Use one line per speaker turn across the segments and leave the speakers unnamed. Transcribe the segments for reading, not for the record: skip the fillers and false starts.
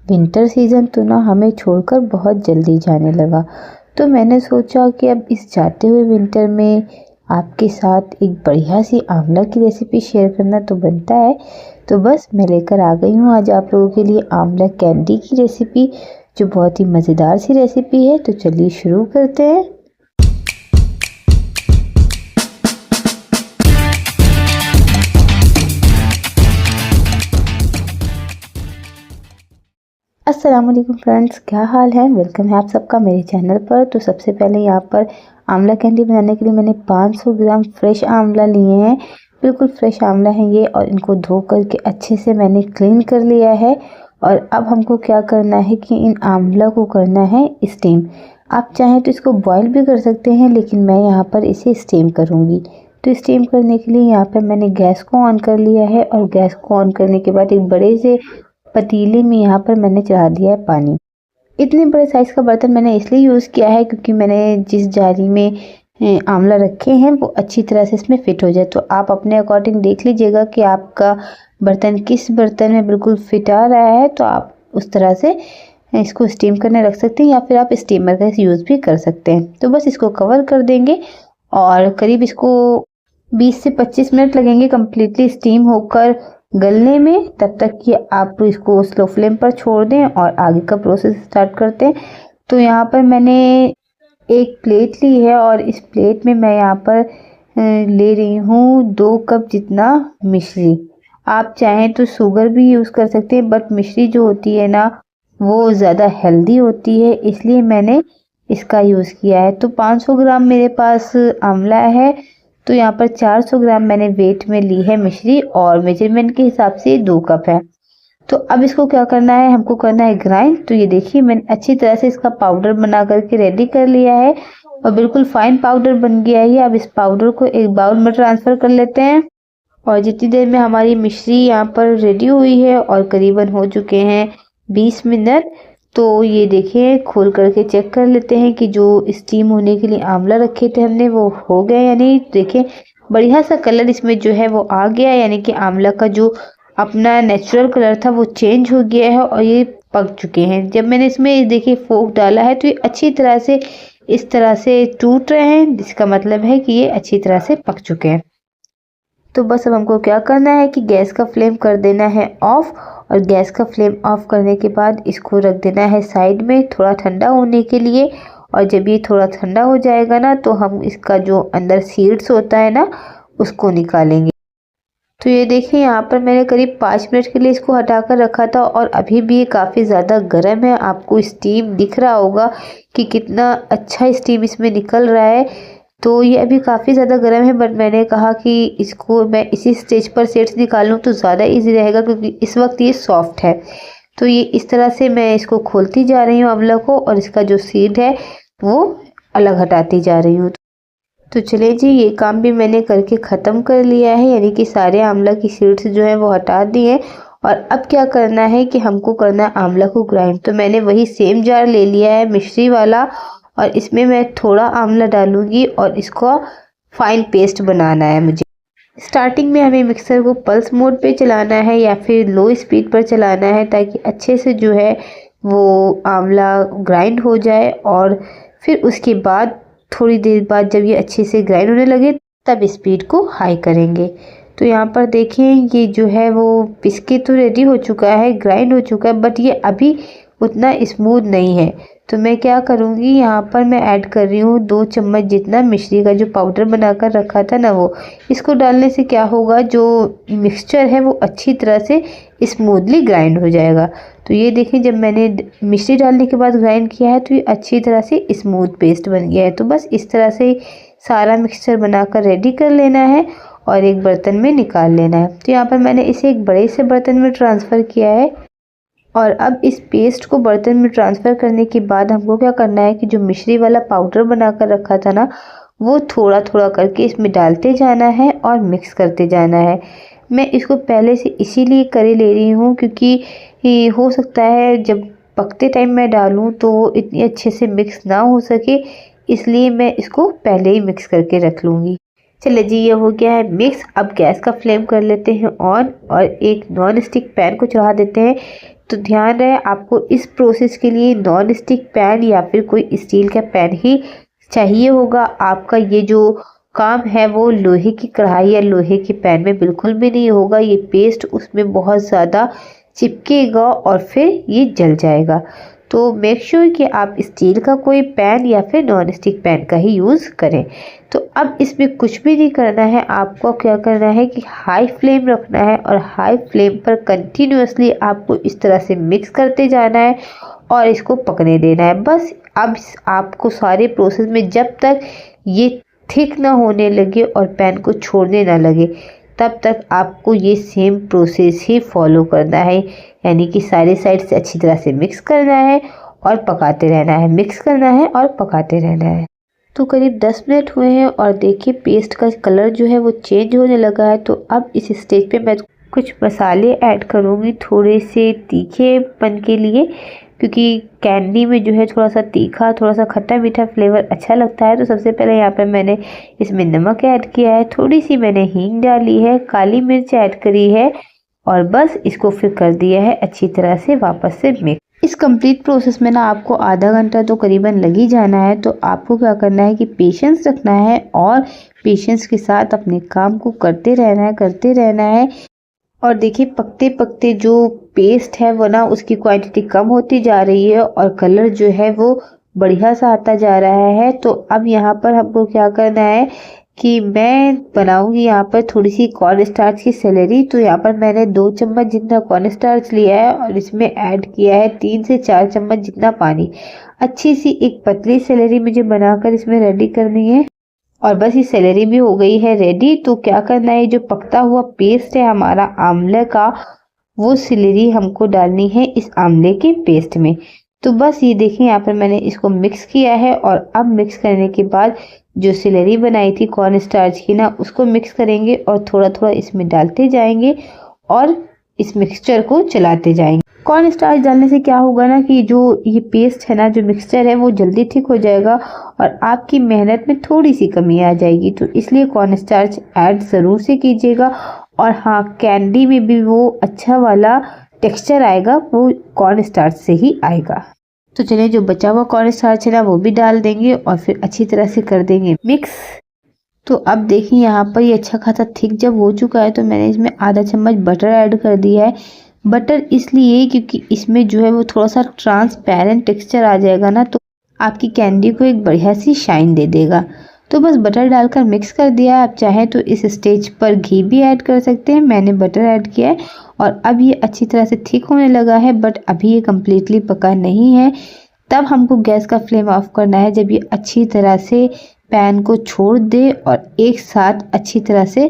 Winter season तो ना हमें छोड़कर बहुत जल्दी जाने लगा। तो मैंने सोचा कि अब इस जाते हुए विंटर में आपके साथ एक बढ़िया सी आंवला की रेसिपी शेयर करना तो बनता है। तो बस मैं लेकर आ गई हूँ आज आप लोगों के लिए आंवला कैंडी की रेसिपी, जो बहुत ही मज़ेदार सी रेसिपी है। तो चलिए शुरू करते हैं। अस्सलाम वालेकुम फ्रेंड्स, क्या हाल है। वेलकम है आप सबका मेरे चैनल पर। तो सबसे पहले यहाँ पर आंवला कैंडी बनाने के लिए मैंने 500 ग्राम फ्रेश आंवला लिए हैं। बिल्कुल फ्रेश आंवला है ये, और इनको धो करके अच्छे से मैंने क्लीन कर लिया है। और अब हमको क्या करना है कि इन आंवला को करना है स्टीम। आप चाहें तो इसको बॉयल भी कर सकते हैं, लेकिन मैं यहाँ पर इसे स्टीम करूँगी। तो स्टीम करने के लिए यहाँ पर मैंने गैस को ऑन कर लिया है, और गैस को ऑन करने के बाद एक बड़े से पतीले में यहाँ पर मैंने चढ़ा दिया है पानी। इतने बड़े साइज़ का बर्तन मैंने इसलिए यूज़ किया है क्योंकि मैंने जिस जाली में आंवला रखे हैं वो अच्छी तरह से इसमें फिट हो जाए। तो आप अपने अकॉर्डिंग देख लीजिएगा कि आपका बर्तन किस बर्तन में बिल्कुल फिट आ रहा है, तो आप उस तरह से इसको स्टीम करने रख सकते हैं, या फिर आप स्टीमर का यूज़ भी कर सकते हैं। तो बस इसको कवर कर देंगे और करीब इसको 20 से 25 मिनट लगेंगे कम्प्लीटली स्टीम होकर गलने में। तब तक कि आप इसको स्लो फ्लेम पर छोड़ दें और आगे का प्रोसेस स्टार्ट करते हैं। तो यहाँ पर मैंने एक प्लेट ली है, और इस प्लेट में मैं यहाँ पर ले रही हूँ 2 कप जितना मिश्री। आप चाहें तो शुगर भी यूज़ कर सकते हैं, बट मिश्री जो होती है ना वो ज़्यादा हेल्दी होती है, इसलिए मैंने इसका यूज़ किया है। तो 500 ग्राम मेरे पास आंवला है, तो यहाँ पर 400 ग्राम मैंने वेट में ली है मिश्री, और मेजरमेंट के हिसाब से 2 कप है। तो अब इसको क्या करना है, हमको करना है ग्राइंड। तो ये देखिए मैंने अच्छी तरह से इसका पाउडर बना करके रेडी कर लिया है, और बिल्कुल फाइन पाउडर बन गया है ये। अब इस पाउडर को एक बाउल में ट्रांसफ़र कर लेते हैं। और जितनी देर में हमारी मिश्री यहाँ पर रेडी हुई है, और करीबन हो चुके हैं 20 मिनट। तो ये देखिए खोल करके चेक कर लेते हैं कि जो स्टीम होने के लिए आंवला रखे थे हमने वो हो गए या नहीं। देखिए बढ़िया सा कलर इसमें जो है वो आ गया, यानी कि आंवला का जो अपना नेचुरल कलर था वो चेंज हो गया है, और ये पक चुके हैं। जब मैंने इसमें देखिए फोक डाला है तो ये अच्छी तरह से इस तरह से टूट रहे हैं, जिसका मतलब है कि ये अच्छी तरह से पक चुके हैं। तो बस अब हमको क्या करना है कि गैस का फ्लेम कर देना है ऑफ, और गैस का फ्लेम ऑफ करने के बाद इसको रख देना है साइड में थोड़ा ठंडा होने के लिए। और जब ये थोड़ा ठंडा हो जाएगा ना, तो हम इसका जो अंदर सीड्स होता है ना उसको निकालेंगे। तो ये देखिए यहाँ पर मैंने करीब 5 मिनट के लिए इसको हटाकर रखा था, और अभी भी ये काफ़ी ज़्यादा गर्म है। आपको स्टीम दिख रहा होगा कि कितना अच्छा स्टीम इसमें निकल रहा है। तो ये अभी काफ़ी ज़्यादा गर्म है, बट मैंने कहा कि इसको मैं इसी स्टेज पर सेट्स निकालूं तो ज़्यादा इजी रहेगा, क्योंकि इस वक्त ये सॉफ्ट है। तो ये इस तरह से मैं इसको खोलती जा रही हूँ आंवला को, और इसका जो सीड है वो अलग हटाती जा रही हूँ। तो चलिए जी, ये काम भी मैंने करके ख़त्म कर लिया है, यानी कि सारे आंवला की सीड्स जो है वो हटा दिए। और अब क्या करना है कि हमको करना है आंवला को ग्राइंड। तो मैंने वही सेम जार ले लिया है मिश्री वाला, और इसमें मैं थोड़ा आंवला डालूंगी, और इसको फाइन पेस्ट बनाना है मुझे। स्टार्टिंग में हमें मिक्सर को पल्स मोड पे चलाना है या फिर लो स्पीड पर चलाना है, ताकि अच्छे से जो है वो आंवला ग्राइंड हो जाए। और फिर उसके बाद थोड़ी देर बाद जब ये अच्छे से ग्राइंड होने लगे तब स्पीड को हाई करेंगे। तो यहाँ पर देखें ये जो है वो पिसके तो रेडी हो चुका है, ग्राइंड हो चुका है, बट ये अभी उतना स्मूथ नहीं है। तो मैं क्या करूँगी, यहाँ पर मैं ऐड कर रही हूँ 2 चम्मच जितना मिश्री का जो पाउडर बनाकर रखा था ना वो। इसको डालने से क्या होगा, जो मिक्सचर है वो अच्छी तरह से स्मूथली ग्राइंड हो जाएगा। तो ये देखिए जब मैंने मिश्री डालने के बाद ग्राइंड किया है तो ये अच्छी तरह से स्मूथ पेस्ट बन गया है। तो बस इस तरह से सारा मिक्सचर बनाकर रेडी कर लेना है और एक बर्तन में निकाल लेना है। तो यहाँ पर मैंने इसे एक बड़े से बर्तन में ट्रांसफ़र किया है। और अब इस पेस्ट को बर्तन में ट्रांसफ़र करने के बाद हमको क्या करना है कि जो मिश्री वाला पाउडर बनाकर रखा था ना वो थोड़ा थोड़ा करके इसमें डालते जाना है और मिक्स करते जाना है। मैं इसको पहले से इसीलिए करे ले रही हूँ क्योंकि हो सकता है जब पकते टाइम मैं डालूँ तो वो इतनी अच्छे से मिक्स ना हो सके, इसलिए मैं इसको पहले ही मिक्स करके रख लूँगी। चलिए जी, ये हो गया है मिक्स। अब गैस का फ्लेम कर लेते हैं ऑन और एक नॉन स्टिक पैन को चढ़ा देते हैं। तो ध्यान रहे आपको इस प्रोसेस के लिए नॉन स्टिक पैन या फिर कोई स्टील का पैन ही चाहिए होगा। आपका ये जो काम है वो लोहे की कढ़ाई या लोहे के पैन में बिल्कुल भी नहीं होगा। ये पेस्ट उसमें बहुत ज़्यादा चिपकेगा और फिर ये जल जाएगा। तो मेक श्योर कि आप स्टील का कोई पैन या फिर नॉन स्टिक पैन का ही यूज़ करें। तो अब इसमें कुछ भी नहीं करना है, आपको क्या करना है कि हाई फ्लेम रखना है और हाई फ्लेम पर कंटिन्यूअसली आपको इस तरह से मिक्स करते जाना है और इसको पकने देना है। बस अब आपको सारे प्रोसेस में जब तक ये थिक ना होने लगे और पैन को छोड़ने ना लगे तब तक आपको ये सेम प्रोसेस ही फॉलो करना है, यानी कि सारे साइड से अच्छी तरह से मिक्स करना है और पकाते रहना है, मिक्स करना है और पकाते रहना है। तो करीब 10 मिनट हुए हैं और देखिए पेस्ट का कलर जो है वो चेंज होने लगा है। तो अब इस स्टेज पे मैं कुछ मसाले ऐड करूँगी थोड़े से तीखेपन के लिए, क्योंकि कैंडी में जो है थोड़ा सा तीखा, थोड़ा सा खट्टा मीठा फ्लेवर अच्छा लगता है। तो सबसे पहले यहाँ पर मैंने इसमें नमक ऐड किया है, थोड़ी सी मैंने हींग डाली है, काली मिर्च ऐड करी है और बस इसको फिर कर दिया है अच्छी तरह से वापस से मिक्स। इस कंप्लीट प्रोसेस में ना आपको आधा घंटा तो करीबन लग ही जाना है। तो आपको क्या करना है कि पेशेंस रखना है और पेशेंस के साथ अपने काम को करते रहना है। और देखिए पकते पकते जो पेस्ट है वो ना उसकी क्वांटिटी कम होती जा रही है और कलर जो है वो बढ़िया सा आता जा रहा है। तो अब यहाँ पर हमको क्या करना है कि मैं बनाऊंगी यहाँ पर थोड़ी सी कॉर्न स्टार्च की सेलेरी। तो यहाँ पर मैंने 2 चम्मच जितना कॉर्न स्टार्च लिया है और इसमें ऐड किया है 3 से 4 चम्मच जितना पानी। अच्छी सी एक पतली सेलेरी मुझे बनाकर इसमें रेडी करनी है और बस ये सेलेरी भी हो गई है रेडी। तो क्या करना है, जो पकता हुआ पेस्ट है हमारा आंवले का, वो सेलेरी हमको डालनी है इस आंवले के पेस्ट में। तो बस ये देखिए यहाँ पर मैंने इसको मिक्स किया है और अब मिक्स करने के बाद जो सेलेरी बनाई थी कॉर्न स्टार्च की ना उसको मिक्स करेंगे और थोड़ा थोड़ा इसमें डालते जाएंगे और इस मिक्सचर को चलाते जाएंगे। कॉर्न स्टार्च डालने से क्या होगा ना कि जो ये पेस्ट है ना, जो मिक्सचर है वो जल्दी ठीक हो जाएगा और आपकी मेहनत में थोड़ी सी कमी आ जाएगी। तो इसलिए कॉर्न स्टार्च ऐड ज़रूर से कीजिएगा। और हाँ, कैंडी में भी वो अच्छा वाला टेक्सचर आएगा वो कॉर्न स्टार्च से ही आएगा। तो चलिए जो बचा हुआ कॉर्न स्टार्च है ना वो भी डाल देंगे और फिर अच्छी तरह से कर देंगे मिक्स। तो अब देखिए यहाँ पर ये अच्छा खासा थिक जब हो चुका है तो मैंने इसमें आधा चम्मच बटर ऐड कर दिया है। बटर इसलिए क्योंकि इसमें जो है वो थोड़ा सा ट्रांसपेरेंट टेक्सचर आ जाएगा ना, तो आपकी कैंडी को एक बढ़िया सी शाइन दे देगा। तो बस बटर डालकर मिक्स कर दिया। आप चाहें तो इस स्टेज पर घी भी ऐड कर सकते हैं, मैंने बटर ऐड किया है। और अब ये अच्छी तरह से थिक होने लगा है, बट अभी ये कम्प्लीटली पका नहीं है। तब हमको गैस का फ्लेम ऑफ करना है जब ये अच्छी तरह से पैन को छोड़ दे और एक साथ अच्छी तरह से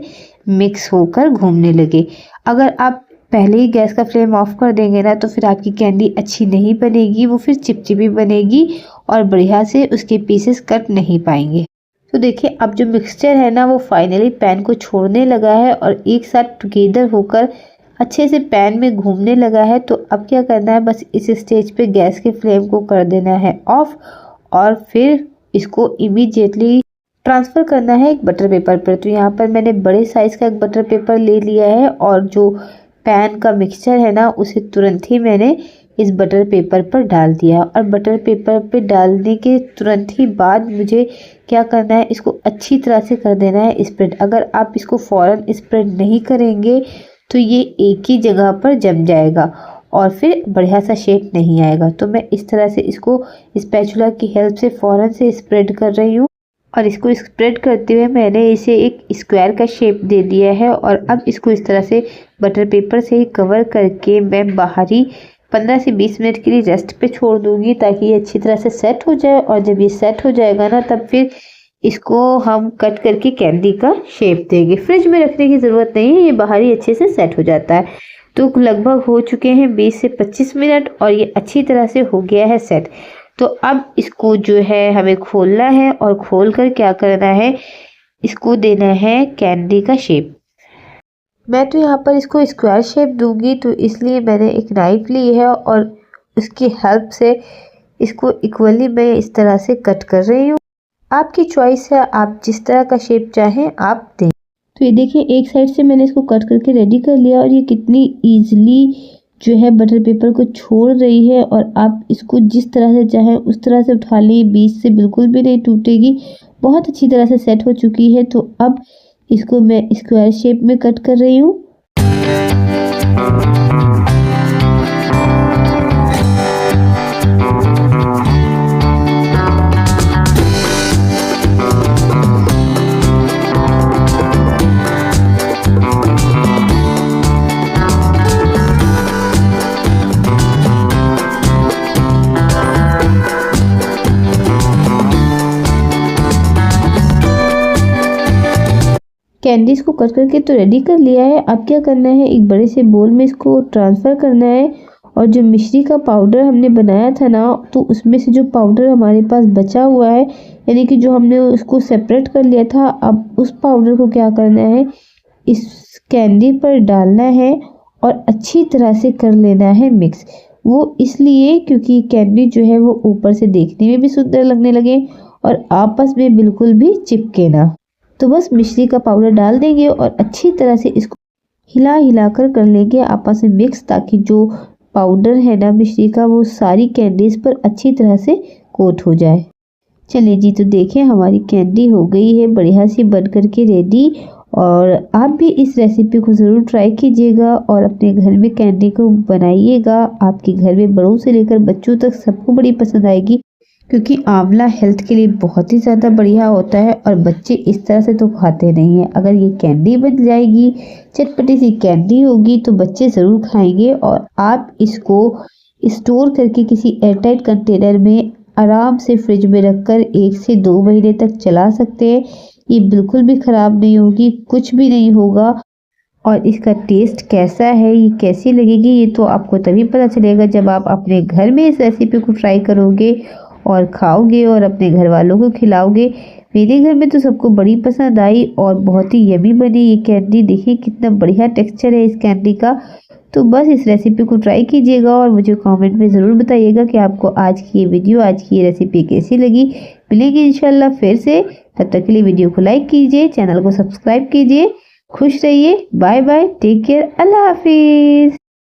मिक्स होकर घूमने लगे। अगर आप पहले ही गैस का फ्लेम ऑफ कर देंगे ना तो फिर आपकी कैंडी अच्छी नहीं बनेगी, वो फिर चिपचिपी बनेगी और बढ़िया से उसके पीसेस कट नहीं पाएंगे। तो देखिए अब जो मिक्सचर है ना वो फाइनली पैन को छोड़ने लगा है और एक साथ टुगेदर होकर अच्छे से पैन में घूमने लगा है। तो अब क्या करना है, बस इस स्टेज पे गैस के फ्लेम को कर देना है ऑफ और फिर इसको इमीडिएटली ट्रांसफ़र करना है एक बटर पेपर पर। तो यहाँ पर मैंने बड़े साइज़ का एक बटर पेपर ले लिया है और जो पैन का मिक्सचर है ना उसे तुरंत ही मैंने इस बटर पेपर पर डाल दिया। और बटर पेपर पे डालने के तुरंत ही बाद मुझे क्या करना है, इसको अच्छी तरह से कर देना है स्प्रेड। अगर आप इसको फ़ौरन स्प्रेड नहीं करेंगे तो ये एक ही जगह पर जम जाएगा और फिर बढ़िया सा शेप नहीं आएगा। तो मैं इस तरह से इसको स्पैचुला की हेल्प से फ़ौरन से स्प्रेड कर रही हूँ और इसको स्प्रेड करते हुए मैंने इसे एक स्क्वायर का शेप दे दिया है। और अब इसको इस तरह से बटर पेपर से ही कवर करके मैं बाहरी 15 से 20 मिनट के लिए रेस्ट पे छोड़ दूँगी ताकि ये अच्छी तरह से सेट हो जाए। और जब ये सेट हो जाएगा ना तब फिर इसको हम कट करके कैंडी का शेप देंगे। फ्रिज में रखने की ज़रूरत नहीं है, ये बाहर ही अच्छे से सेट हो जाता है। तो लगभग हो चुके हैं 20 से 25 मिनट और ये अच्छी तरह से हो गया है सेट। तो अब इसको जो है हमें खोलना है और खोल कर क्या करना है, इसको देना है कैंडी का शेप। मैं तो यहाँ पर इसको स्क्वायर शेप दूंगी, तो इसलिए मैंने एक नाइफ ली है और उसकी हेल्प से इसको इक्वली मैं इस तरह से कट कर रही हूँ। आपकी चॉइस है, आप जिस तरह का शेप चाहें आप दें। तो ये देखिए एक साइड से मैंने इसको कट करके रेडी कर लिया और ये कितनी ईजिली जो है बटर पेपर को छोड़ रही है और आप इसको जिस तरह से चाहें उस तरह से उठा लें, बीच से बिल्कुल भी नहीं टूटेगी। बहुत अच्छी तरह से सेट हो चुकी है। तो अब इसको मैं स्क्वायर शेप में कट कर रही हूँ। कैंडीज को कट करके तो रेडी कर लिया है। अब क्या करना है, एक बड़े से बोल में इसको ट्रांसफ़र करना है और जो मिश्री का पाउडर हमने बनाया था ना, तो उसमें से जो पाउडर हमारे पास बचा हुआ है, यानी कि जो हमने उसको सेपरेट कर लिया था, अब उस पाउडर को क्या करना है, इस कैंडी पर डालना है और अच्छी तरह से कर लेना है मिक्स। वो इसलिए क्योंकि कैंडी जो है वो ऊपर से देखने में भी सुंदर लगने लगे और आपस में बिल्कुल भी चिपके ना। तो बस मिश्री का पाउडर डाल देंगे और अच्छी तरह से इसको हिला कर लेंगे आपस में मिक्स, ताकि जो पाउडर है ना मिश्री का वो सारी कैंडीज पर अच्छी तरह से कोट हो जाए। चलिए जी, तो देखें हमारी कैंडी हो गई है बढ़िया सी बन कर के रेडी। और आप भी इस रेसिपी को ज़रूर ट्राई कीजिएगा और अपने घर में कैंडी को बनाइएगा। आपके घर में बड़ों से लेकर बच्चों तक सबको बड़ी पसंद आएगी, क्योंकि आंवला हेल्थ के लिए बहुत ही ज़्यादा बढ़िया होता है और बच्चे इस तरह से तो खाते नहीं हैं। अगर ये कैंडी बन जाएगी, चटपटी सी कैंडी होगी, तो बच्चे ज़रूर खाएंगे। और आप इसको स्टोर करके किसी एयरटाइट कंटेनर में आराम से फ्रिज में रखकर 1 से 2 महीने तक चला सकते हैं। ये बिल्कुल भी ख़राब नहीं होगी, कुछ भी नहीं होगा। और इसका टेस्ट कैसा है, ये कैसी लगेगी, ये तो आपको तभी पता चलेगा जब आप अपने घर में इस रेसिपी को ट्राई करोगे और खाओगे और अपने घर वालों को खिलाओगे। मेरे घर में तो सबको बड़ी पसंद आई और बहुत ही यमी बनी ये कैंडी। देखिए कितना बढ़िया टेक्सचर है इस कैंडी का। तो बस इस रेसिपी को ट्राई कीजिएगा और मुझे कमेंट में ज़रूर बताइएगा कि आपको आज की ये वीडियो, आज की ये रेसिपी कैसी लगी। मिलेंगे इंशाल्लाह फिर से। तब तक के लिए वीडियो को लाइक कीजिए, चैनल को सब्सक्राइब कीजिए। खुश रहिए, बाय बाय, टेक केयर, अल्लाह हाफिज़।